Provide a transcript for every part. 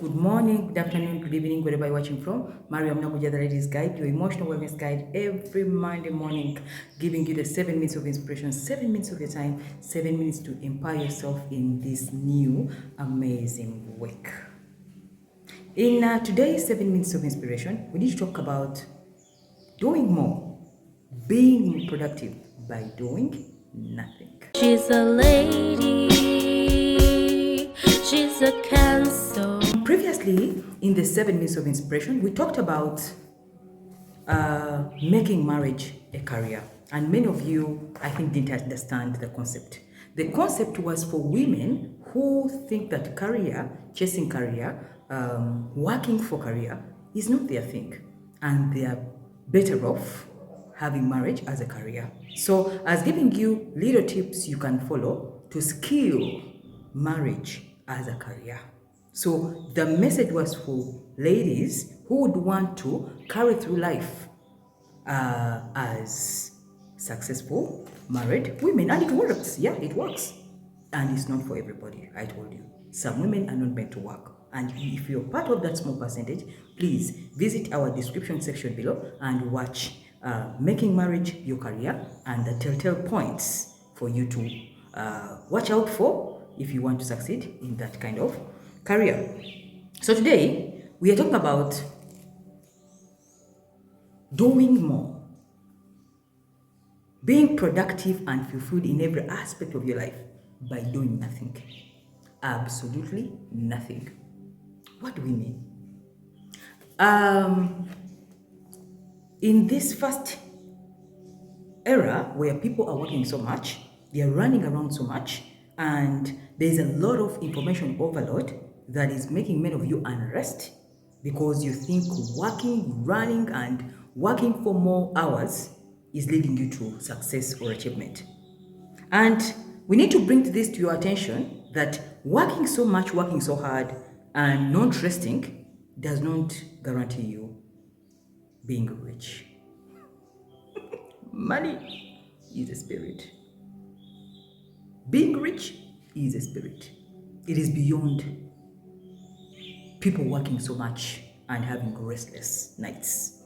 Good morning, good afternoon, good evening, wherever you're watching from. Mariam, the Ladies Guide, your emotional wellness guide, every Monday morning, giving you the 7 minutes of inspiration, 7 minutes of your time, 7 minutes to empower yourself in this new amazing week. In today's 7 minutes of inspiration, we need to talk about doing more, being productive by doing nothing. She's a lady, she's a Cancer. Previously, in the 7 minutes of inspiration, we talked about making marriage a career. And many of you, I think, didn't understand the concept. The concept was for women who think that career, chasing career, working for career is not their thing. And they are better off having marriage as a career. So, as giving you little tips you can follow to skill marriage as a career. So the message was for ladies who would want to carry through life as successful married women. And it works. Yeah, it works. And it's not for everybody, I told you. Some women are not meant to work. And if you're part of that small percentage, please visit our description section below and watch Making Marriage Your Career and the telltale points for you to watch out for if you want to succeed in that kind of career. So today we are talking about doing more, being productive and fulfilled in every aspect of your life by doing nothing. Absolutely nothing. What do we mean? In this first era where people are working so much, they are running around so much, and there's a lot of information overload that is making many of you unrest because you think working, running, and working for more hours is leading you to success or achievement. And we need to bring this to your attention that working so much, working so hard, and not resting does not guarantee you being rich. Money is a spirit. Being rich is a spirit. It is beyond people working so much and having restless nights.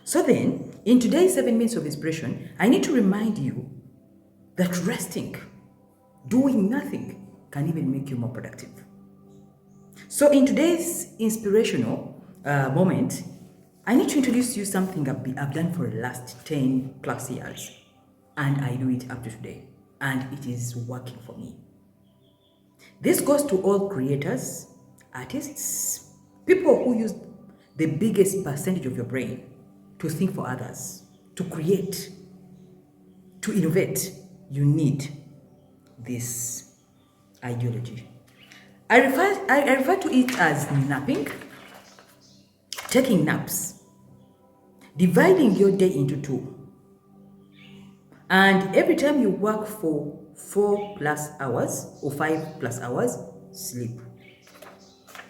So then, in today's 7 minutes of inspiration, I need to remind you that resting, doing nothing, can even make you more productive. So in today's inspirational moment, I need to introduce you something I've done for the last 10 plus years, and I do it up to today, and it is working for me. This goes to all creators, artists, people who use the biggest percentage of your brain to think for others, to create, to innovate. You need this ideology. I refer to it as napping, taking naps, dividing your day into two. And every time you work for 4 plus hours or 5 plus hours, sleep.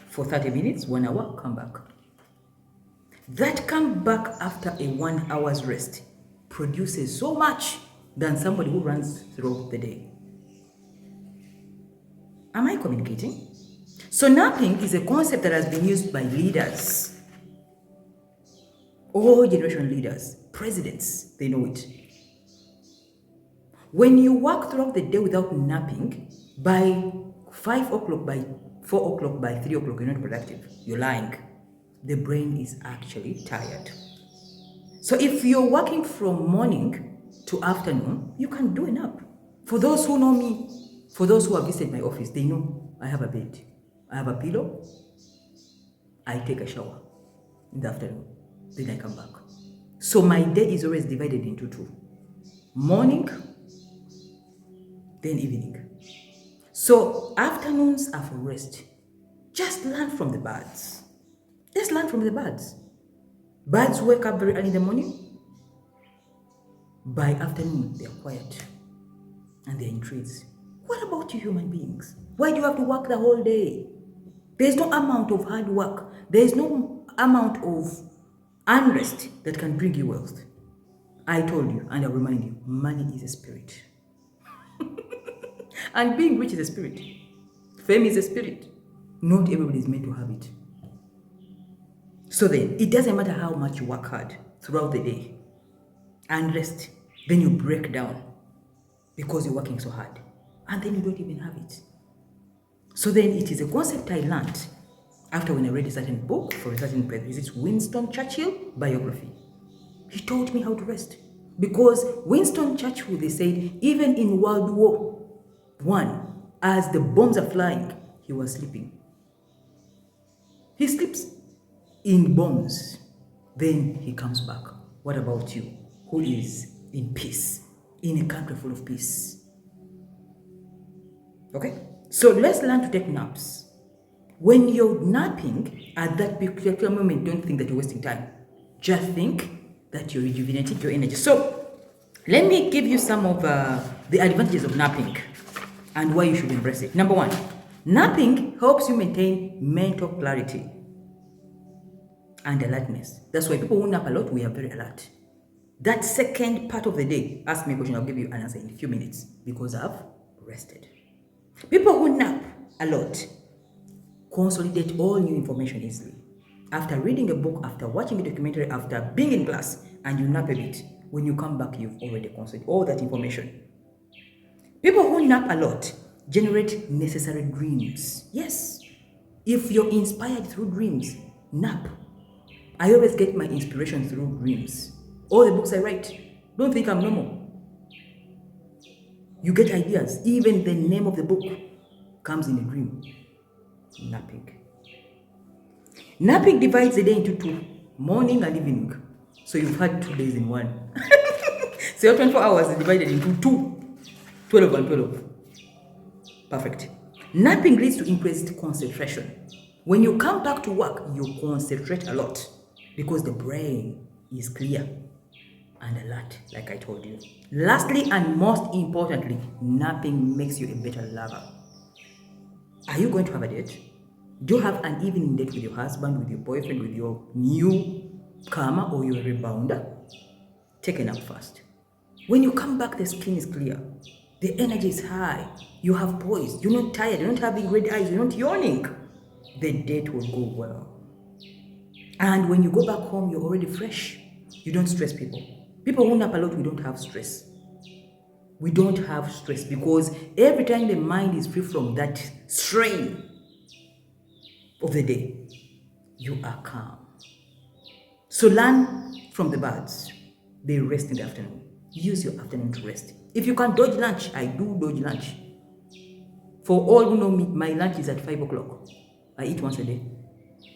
For 30 minutes, 1 hour, come back. That come back after a 1 hour's rest produces so much than somebody who runs throughout the day. Am I communicating? So napping is a concept that has been used by leaders, all generation leaders, presidents, they know it. When you work throughout the day without napping, by 5 o'clock, by 4 o'clock, by 3 o'clock, you're not productive. You're lying. The brain is actually tired. So if you're working from morning to afternoon, you can do a nap. For those who know me, for those who have visited my office, they know I have a bed. I have a pillow. I take a shower in the afternoon. Then I come back. So my day is always divided into two. Morning, then evening. So afternoons are for rest. Just learn from the birds. Just learn from the birds. Birds wake up very early in the morning. By afternoon, they are quiet and they're in trees. What about you human beings? Why do you have to work the whole day? There's no amount of hard work. There's no amount of unrest that can bring you wealth. I told you, and I'll remind you, money is a spirit. And being rich is a spirit. Fame is a spirit. Not everybody is meant to have it. So then, it doesn't matter how much you work hard throughout the day and rest, then you break down because you're working so hard, and then you don't even have it. So then, it is a concept I learned after when I read a certain book for a certain purpose. It's Winston Churchill biography. He taught me how to rest. Because Winston Churchill, they said, even in World War I, as the bombs are flying, he was sleeping. He sleeps in bombs. Then he comes back. What about you, who is in peace, in a country full of peace? Okay? So let's learn to take naps. When you're napping, at that particular moment, don't think that you're wasting time. Just think that you're rejuvenating your energy. So let me give you some of the advantages of napping and why you should embrace it. Number one, napping helps you maintain mental clarity and alertness. That's why people who nap a lot, we are very alert. That second part of the day, ask me a question, I'll give you an answer in a few minutes because I've rested. People who nap a lot consolidate all new information easily. After reading a book, after watching a documentary, after being in class, and you nap a bit, when you come back, you've already consolidated all that information. People who nap a lot generate necessary dreams. Yes. If you're inspired through dreams, nap. I always get my inspiration through dreams. All the books I write, don't think I'm normal. You get ideas. Even the name of the book comes in a dream. Napping. Napping divides the day into two, morning and evening. So you've had 2 days in one. So your 24 hours is divided into two, 12 and 12. Perfect. Napping leads to increased concentration. When you come back to work, you concentrate a lot because the brain is clear and alert, like I told you. Lastly and most importantly, napping makes you a better lover. Are you going to have a date? Do you have an evening date with your husband, with your boyfriend, with your newcomer or your rebounder? Take a nap first. When you come back, the skin is clear. The energy is high. You have poise. You're not tired. You're not having red eyes. You're not yawning. The date will go well. And when you go back home, you're already fresh. You don't stress people. People who nap a lot, we don't have stress. We don't have stress because every time the mind is free from that strain of the day, you are calm. So learn from the birds. They rest in the afternoon. Use your afternoon to rest. If you can dodge lunch, I do dodge lunch. For all who know me, my lunch is at 5 o'clock. I eat once a day.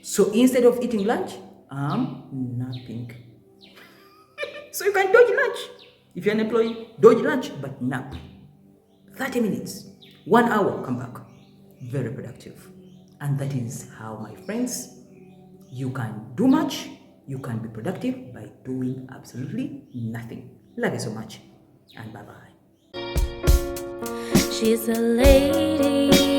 So instead of eating lunch, I'm napping. So you can dodge lunch. If you're an employee, dodge lunch, but nap. 30 minutes, 1 hour, come back. Very productive. And that is how, my friends, you can do much, you can be productive by doing absolutely nothing. Love you so much, and bye-bye. She's a lady.